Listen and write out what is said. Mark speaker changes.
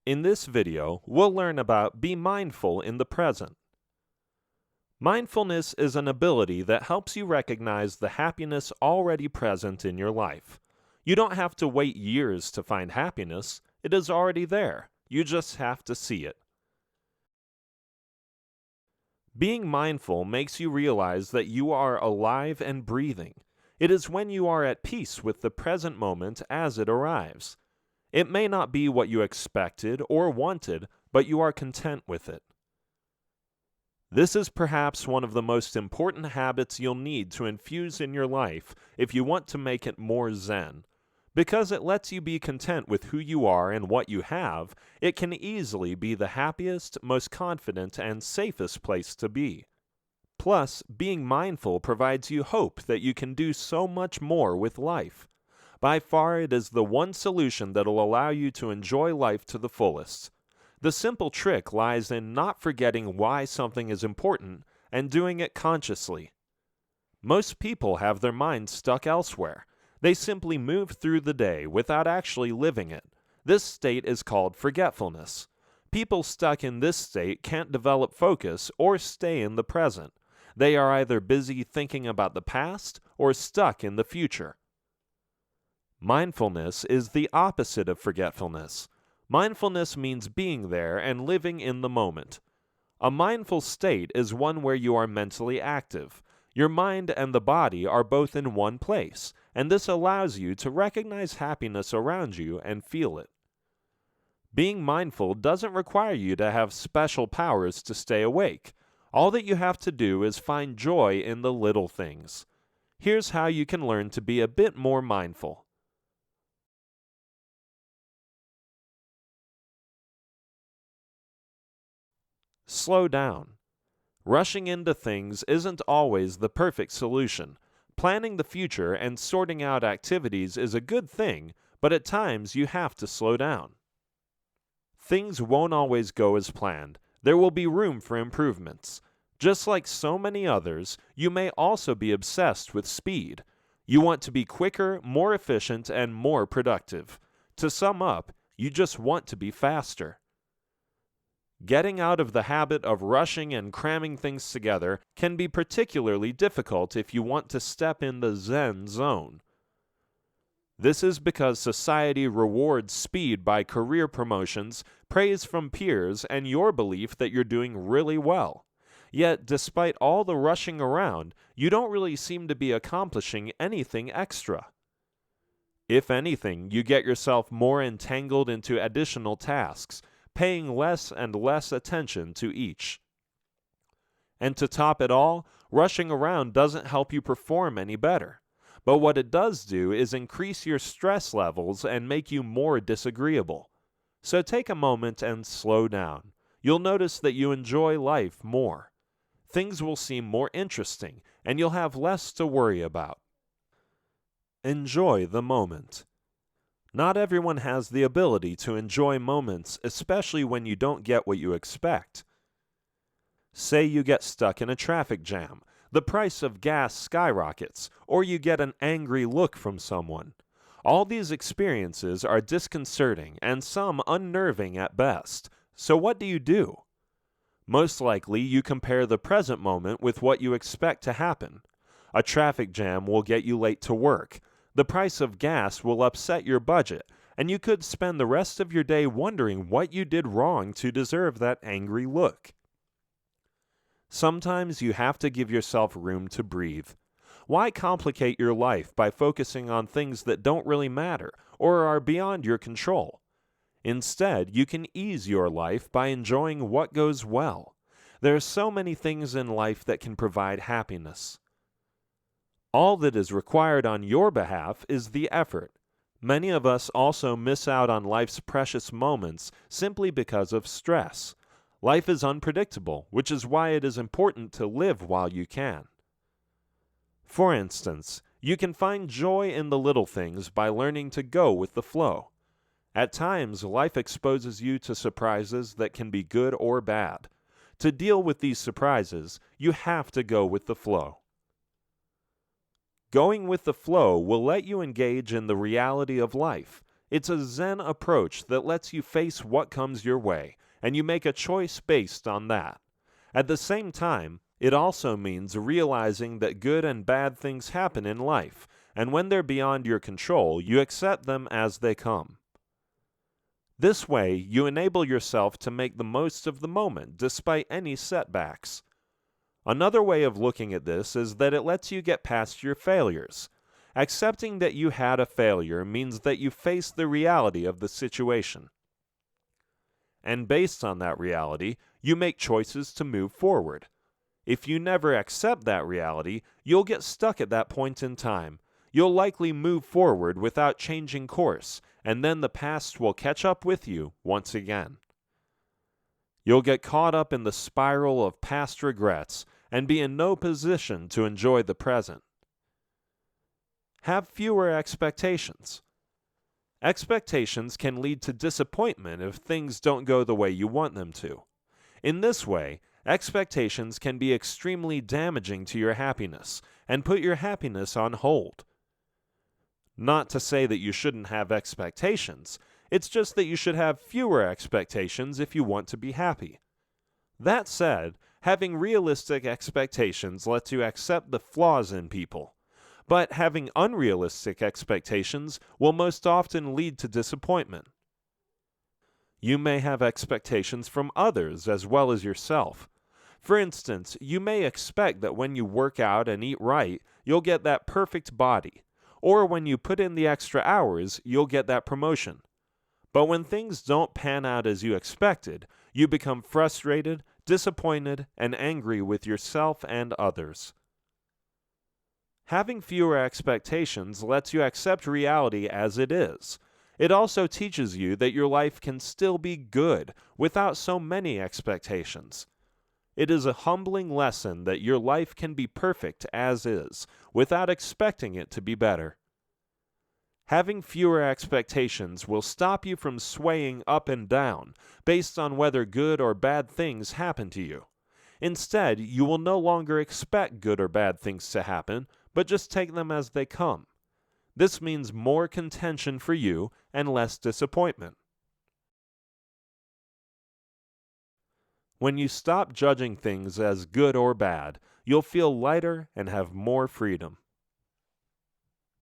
Speaker 1: In this video, we'll learn about be mindful in the present. Mindfulness is an ability that helps you recognize the happiness already present in your life. You don't have to wait years to find happiness. It is already there. You just have to see it. Being mindful makes you realize that you are alive and breathing. It is when you are at peace with the present moment as it arrives. It may not be what you expected or wanted, but you are content with it. This is perhaps one of the most important habits you'll need to infuse in your life if you want to make it more Zen. Because it lets you be content with who you are and what you have, it can easily be the happiest, most confident, and safest place to be. Plus, being mindful provides you hope that you can do so much more with life. By far, it is the one solution that will allow you to enjoy life to the fullest. The simple trick lies in not forgetting why something is important and doing it consciously. Most people have their minds stuck elsewhere. They simply move through the day without actually living it. This state is called forgetfulness. People stuck in this state can't develop focus or stay in the present. They are either busy thinking about the past or stuck in the future. Mindfulness is the opposite of forgetfulness. Mindfulness means being there and living in the moment. A mindful state is one where you are mentally active. Your mind and the body are both in one place, and this allows you to recognize happiness around you and feel it. Being mindful doesn't require you to have special powers to stay awake. All that you have to do is find joy in the little things. Here's how you can learn to be a bit more mindful. Slow down. Rushing into things isn't always the perfect solution. Planning the future and sorting out activities is a good thing, but at times you have to slow down. Things won't always go as planned. There will be room for improvements. Just like so many others, you may also be obsessed with speed. You want to be quicker, more efficient, and more productive. To sum up, you just want to be faster. Getting out of the habit of rushing and cramming things together can be particularly difficult if you want to step in the Zen zone. This is because society rewards speed by career promotions, praise from peers, and your belief that you're doing really well. Yet, despite all the rushing around, you don't really seem to be accomplishing anything extra. If anything, you get yourself more entangled into additional tasks, paying less and less attention to each. And to top it all, rushing around doesn't help you perform any better. But what it does do is increase your stress levels and make you more disagreeable. So take a moment and slow down. You'll notice that you enjoy life more. Things will seem more interesting, and you'll have less to worry about. Enjoy the moment. Not everyone has the ability to enjoy moments, especially when you don't get what you expect. Say you get stuck in a traffic jam, the price of gas skyrockets, or you get an angry look from someone. All these experiences are disconcerting and some unnerving at best. So what do? Most likely you compare the present moment with what you expect to happen. A traffic jam will get you late to work. The price of gas will upset your budget, and you could spend the rest of your day wondering what you did wrong to deserve that angry look. Sometimes you have to give yourself room to breathe. Why complicate your life by focusing on things that don't really matter or are beyond your control? Instead, you can ease your life by enjoying what goes well. There are so many things in life that can provide happiness. All that is required on your behalf is the effort. Many of us also miss out on life's precious moments simply because of stress. Life is unpredictable, which is why it is important to live while you can. For instance, you can find joy in the little things by learning to go with the flow. At times, life exposes you to surprises that can be good or bad. To deal with these surprises, you have to go with the flow. Going with the flow will let you engage in the reality of life. It's a Zen approach that lets you face what comes your way, and you make a choice based on that. At the same time, it also means realizing that good and bad things happen in life, and when they're beyond your control, you accept them as they come. This way, you enable yourself to make the most of the moment despite any setbacks. Another way of looking at this is that it lets you get past your failures. Accepting that you had a failure means that you face the reality of the situation. And based on that reality, you make choices to move forward. If you never accept that reality, you'll get stuck at that point in time. You'll likely move forward without changing course, and then the past will catch up with you once again. You'll get caught up in the spiral of past regrets and be in no position to enjoy the present. Have fewer expectations. Expectations can lead to disappointment if things don't go the way you want them to. In this way, expectations can be extremely damaging to your happiness and put your happiness on hold. Not to say that you shouldn't have expectations, it's just that you should have fewer expectations if you want to be happy. That said, having realistic expectations lets you accept the flaws in people. But having unrealistic expectations will most often lead to disappointment. You may have expectations from others as well as yourself. For instance, you may expect that when you work out and eat right, you'll get that perfect body, or when you put in the extra hours, you'll get that promotion. But when things don't pan out as you expected, you become frustrated, disappointed, and angry with yourself and others. Having fewer expectations lets you accept reality as it is. It also teaches you that your life can still be good without so many expectations. It is a humbling lesson that your life can be perfect as is, without expecting it to be better. Having fewer expectations will stop you from swaying up and down based on whether good or bad things happen to you. Instead, you will no longer expect good or bad things to happen, but just take them as they come. This means more contention for you and less disappointment. When you stop judging things as good or bad, you'll feel lighter and have more freedom.